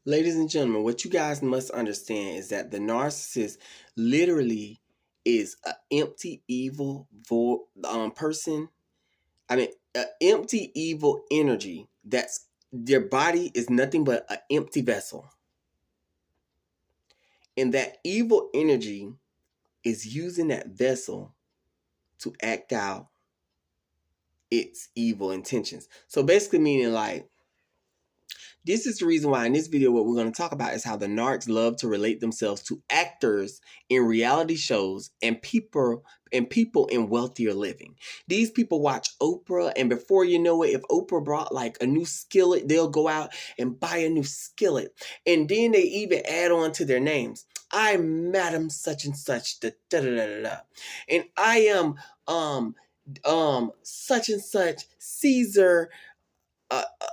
Ladies and gentlemen, what you guys must understand is that the narcissist literally is an empty, evil person. I mean, an empty, evil energy. That's their body is nothing but an empty vessel, and that evil energy is using that vessel to act out its evil intentions. So basically, meaning like this is the reason why in this video what we're going to talk about is how the narcs love to relate themselves to actors in reality shows and people in wealthier living. These people watch Oprah, and before you know it, if Oprah brought like a new skillet, they'll go out and buy a new skillet. And then they even add on to their names. I'm Madam such and such, da, da, da, da, da. And I am such and such Caesar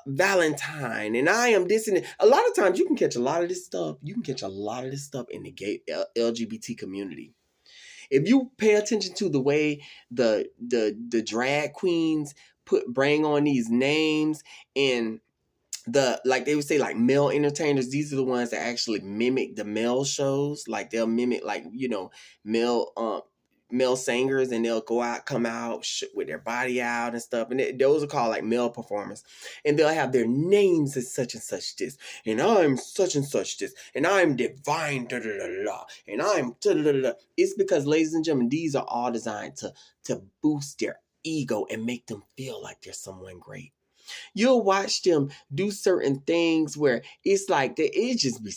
Valentine, and I am this and that. A lot of times you can catch a lot of this stuff. You can catch a lot of this stuff in the gay LGBT community. If you pay attention to the way the drag queens bring on these names, and like they would say, like male entertainers, these are the ones that actually mimic the male shows. Like they'll mimic, like, male singers, and they'll come out with their body out and stuff, and those are called like male performers, and they'll have their names as such and such this, and I'm such and such this, and I'm divine, da, da, da, da, and I'm da, da, da, da. It's because, ladies and gentlemen, these are all designed to boost their ego and make them feel like they're someone great. You'll watch them do certain things where it's like it just be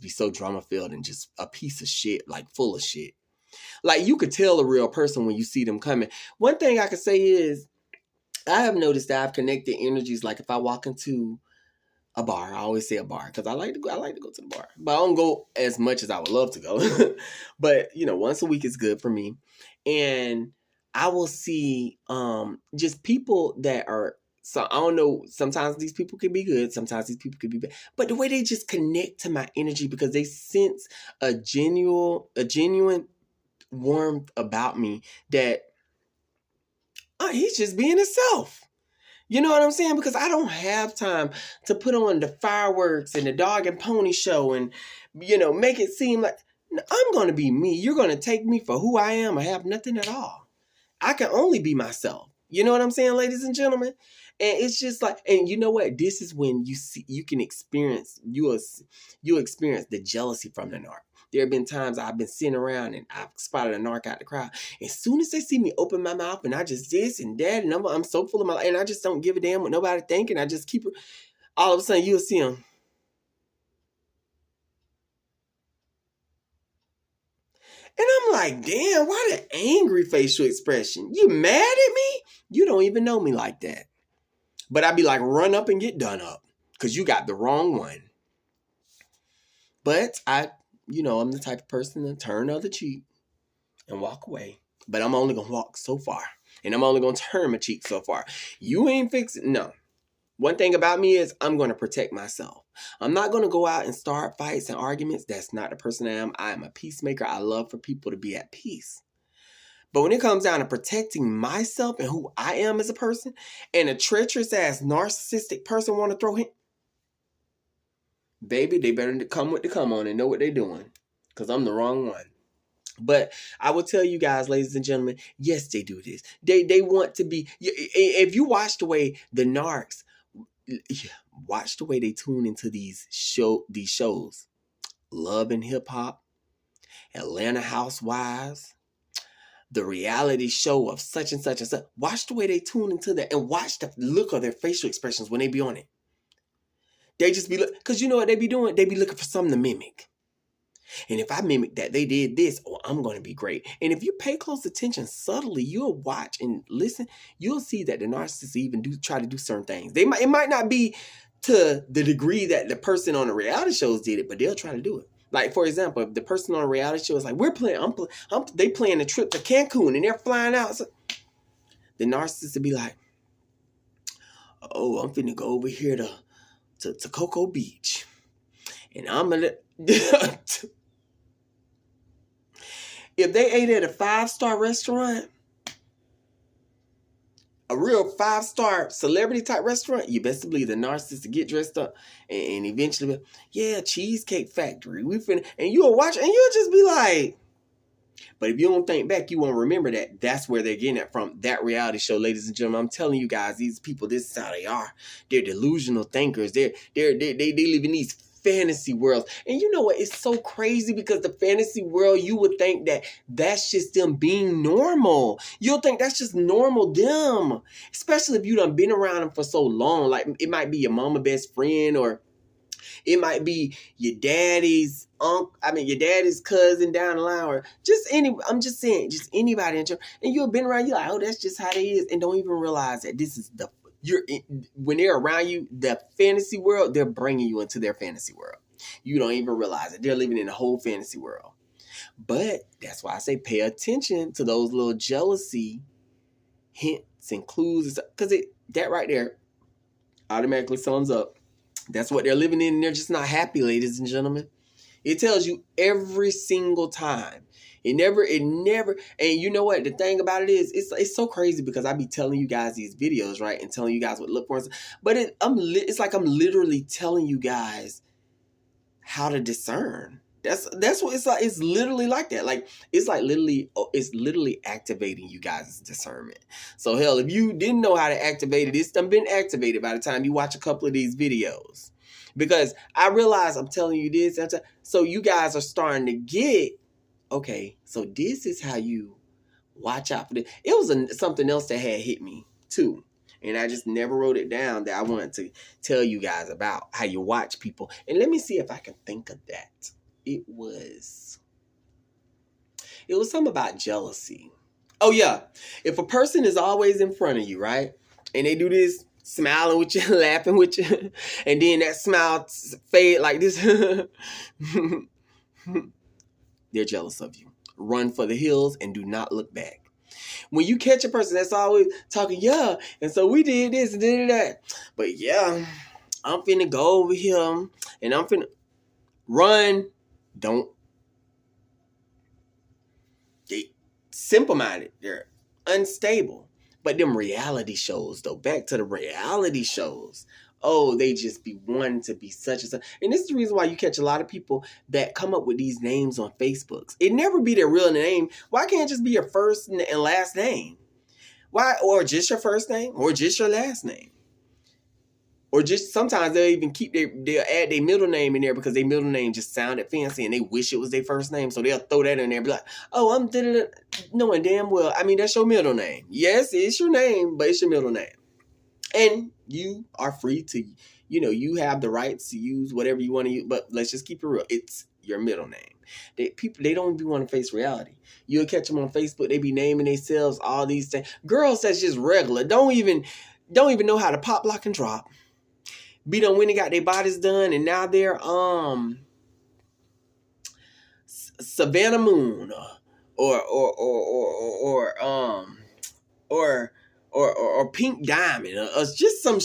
so drama filled and just a piece of shit, like full of shit. Like, you could tell a real person when you see them coming. One thing I could say is, I have noticed that I've connected energies. Like, if I walk into a bar, I always say a bar because I like to go to the bar, but I don't go as much as I would love to go. But once a week is good for me, and I will see just people that are. So I don't know. Sometimes these people can be good. Sometimes these people can be bad. But the way they just connect to my energy, because they sense a genuine warmth about me, that he's just being himself. You know what I'm saying? Because I don't have time to put on the fireworks and the dog and pony show and, make it seem like I'm going to be me. You're going to take me for who I am. I have nothing at all. I can only be myself. You know what I'm saying, ladies and gentlemen? And it's just like, and you know what? This is when you'll experience the jealousy from the narc. There have been times I've been sitting around and I've spotted a narc out the crowd. As soon as they see me open my mouth and I just this and that, and I'm so full of my life, and I just don't give a damn what nobody thinking. I just keep it. All of a sudden, you'll see them. And I'm like, damn, why the angry facial expression? You mad at me? You don't even know me like that. But I'd be like, run up and get done up, because you got the wrong one. But I'm the type of person to turn the other cheek and walk away. But I'm only going to walk so far. And I'm only going to turn my cheek so far. You ain't fixing, no. One thing about me is I'm going to protect myself. I'm not going to go out and start fights and arguments. That's not the person I am. I am a peacemaker. I love for people to be at peace. But when it comes down to protecting myself and who I am as a person, and a treacherous ass narcissistic person want to throw him, baby, they better come with the come on and know what they're doing, because I'm the wrong one. But I will tell you guys, ladies and gentlemen, yes, they do this. They want to be. If you watch the way the narcs, watch the way they tune into these shows, Love and Hip Hop, Atlanta Housewives, the reality show of such and such and such. Watch the way they tune into that, and watch the look of their facial expressions when they be on it. They just be because you know what they be doing? They be looking for something to mimic. And if I mimic that, they did this, I'm going to be great. And if you pay close attention subtly, you'll watch and listen, you'll see that the narcissists even try to do certain things. It might not be to the degree that the person on the reality shows did it, but they'll try to do it. Like, for example, if the person on a reality show is like, they playing a trip to Cancun and they're flying out. So the narcissist would be like, oh, I'm finna go over here to Cocoa Beach. And I'm gonna if they ate at a 5-star restaurant, a real 5-star celebrity type restaurant, you best believe the narcissist to get dressed up and eventually, yeah, Cheesecake Factory. We finna, and you'll watch and you'll just be like, but if you don't think back, you won't remember that. That's where they're getting it from. That reality show, ladies and gentlemen. I'm telling you guys, these people, this is how they are. They're delusional thinkers. They live in these fantasy worlds. And you know what? It's so crazy because the fantasy world, you would think that that's just them being normal. You'll think that's just normal them. Especially if you done been around them for so long. Like it might be your mama best friend, or it might be your daddy's your daddy's cousin down the line, or just I'm just saying, just anybody. And you've been around, you're like, oh, that's just how they is. And don't even realize that this is when they're around you, the fantasy world, they're bringing you into their fantasy world. You don't even realize it. They're living in a whole fantasy world. But that's why I say pay attention to those little jealousy hints and clues, because that right there automatically sums up. That's what they're living in, and they're just not happy, ladies and gentlemen. It tells you every single time. It never, and you know what? The thing about it is, it's so crazy because I be telling you guys these videos, right? And telling you guys what to look for. But it's like I'm literally telling you guys how to discern. That's what it's like. It's literally like that. Like, it's literally activating you guys' discernment. So hell, if you didn't know how to activate it, it's done been activated by the time you watch a couple of these videos. Because I realize I'm telling you this, so you guys are starting to get, okay, so this is how you watch out for this. It was something else that had hit me too. And I just never wrote it down that I wanted to tell you guys about how you watch people. And let me see if I can think of that. It was something about jealousy. Oh yeah. If a person is always in front of you, right? And they do this smiling with you, laughing with you, and then that smile fade like this. They're jealous of you. Run for the hills and do not look back. When you catch a person that's always talking, yeah, and so we did this and did that. But yeah, I'm finna go over here and I'm finna run. Don't. They simple-minded. They're unstable. But them reality shows, though, back to the reality shows. Oh, they just be wanting to be such and such. And this is the reason why you catch a lot of people that come up with these names on Facebooks. It never be their real name. Why can't it just be your first and last name? Why? Or just your first name? Or just your last name? Or just sometimes they'll even they'll add their middle name in there because their middle name just sounded fancy and they wish it was their first name. So they'll throw that in there and be like, oh, I'm knowing damn well. I mean, that's your middle name. Yes, it's your name, but it's your middle name. And you are free to, you have the rights to use whatever you want to use. But let's just keep it real. It's your middle name. They don't even want to face reality. You'll catch them on Facebook. They be naming themselves all these things. Girls that's just regular. Don't even know how to pop, lock, and drop. Be done when they got their bodies done, and now they're Savannah Moon or Pink Diamond or just some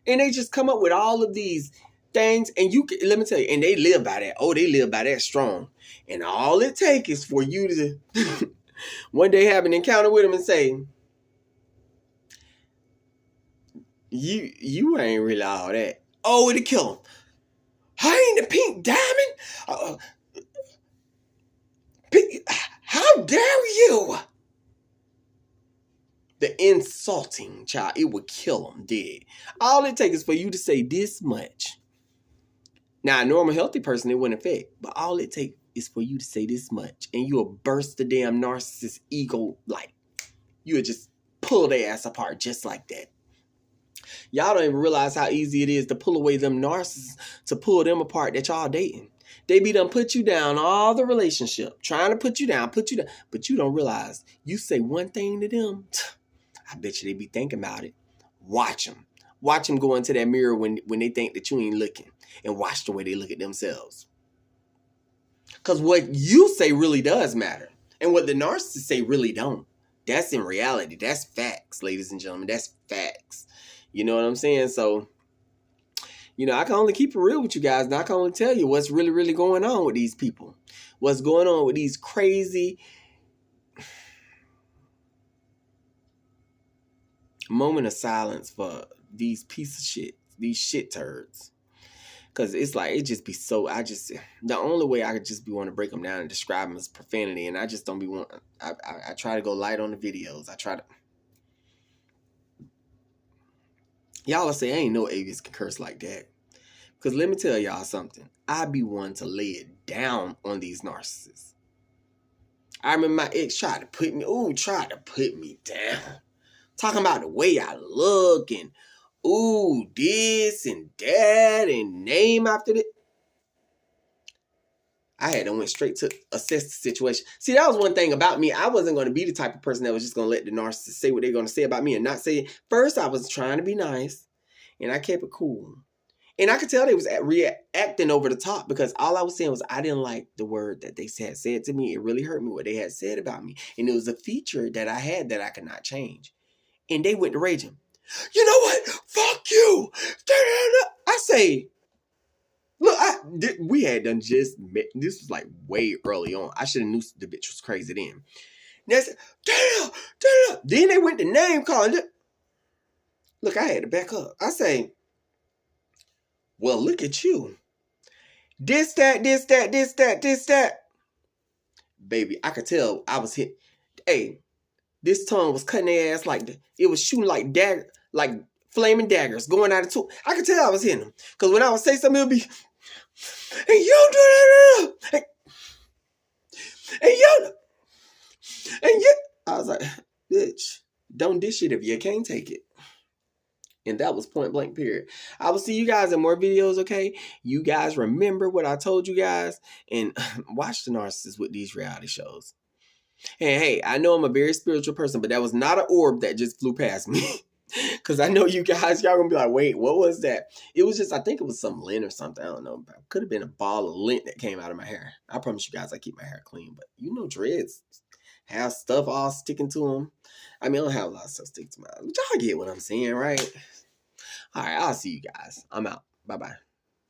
and they just come up with all of these things, and let me tell you, and they live by that. Oh, they live by that strong, and all it takes is for you to one day have an encounter with them and say, You ain't really all that. Oh, it'll kill him. I ain't the Pink Diamond. How dare you? The insulting child, it would kill him dead. All it takes is for you to say this much. Now, a normal, healthy person, it wouldn't affect. But all it takes is for you to say this much. And you'll burst the damn narcissist ego. Like, you'll just pull their ass apart just like that. Y'all don't even realize how easy it is to pull away them narcissists, to pull them apart that y'all dating. They be done put you down all the relationship, trying to put you down. But you don't realize, you say one thing to them, I bet you they be thinking about it. Watch them. Watch them go into that mirror when they think that you ain't looking, and watch the way they look at themselves. Because what you say really does matter, and what the narcissists say really don't. That's in reality. That's facts, ladies and gentlemen. That's facts. You know what I'm saying? So, I can only keep it real with you guys. And I can only tell you what's really, really going on with these people. What's going on with these crazy moment of silence for these pieces of shit, these shit turds. Cause it's like it just be so. The only way I could just be want to break them down and describe them as profanity, and I just don't be want. I try to go light on the videos. I try to. Y'all will say I ain't no avians can curse like that. Cause let me tell y'all something. I be one to lay it down on these narcissists. I remember my ex tried to put me down. Talking about the way I look and this and that and name after it. I had to went straight to assess the situation. See, that was one thing about me. I wasn't going to be the type of person that was just going to let the narcissist say what they're going to say about me and not say it. First, I was trying to be nice and I kept it cool. And I could tell they was reacting over the top because all I was saying was I didn't like the word that they had said to me. It really hurt me what they had said about me. And it was a feature that I had that I could not change. And they went to raging. You know what? Fuck you. I say, look, we had done just met. This was like way early on. I should have knew the bitch was crazy then. They said, damn. Then they went to name calling. Look, I had to back up. I say, well, look at you. This, that. Baby, I could tell I was hit. Hey, this tongue was cutting their ass like it was shooting like dagger, like flaming daggers going out of two. I could tell I was hitting them. Because when I would say something, it would be, hey, you do that. Hey, you. And you. I was like, bitch, don't dish it if you can't take it. And that was point blank, period. I will see you guys in more videos, okay? You guys remember what I told you guys. And watch the narcissists with these reality shows. And hey, I know I'm a very spiritual person, but that was not an orb that just flew past me. Because I know you guys, y'all going to be like, wait, what was that? It was just, I think it was some lint or something. I don't know. It could have been a ball of lint that came out of my hair. I promise you guys I keep my hair clean. But you know dreads have stuff all sticking to them. I mean, I don't have a lot of stuff sticking to my, but y'all get what I'm saying, right? All right, I'll see you guys. I'm out. Bye-bye.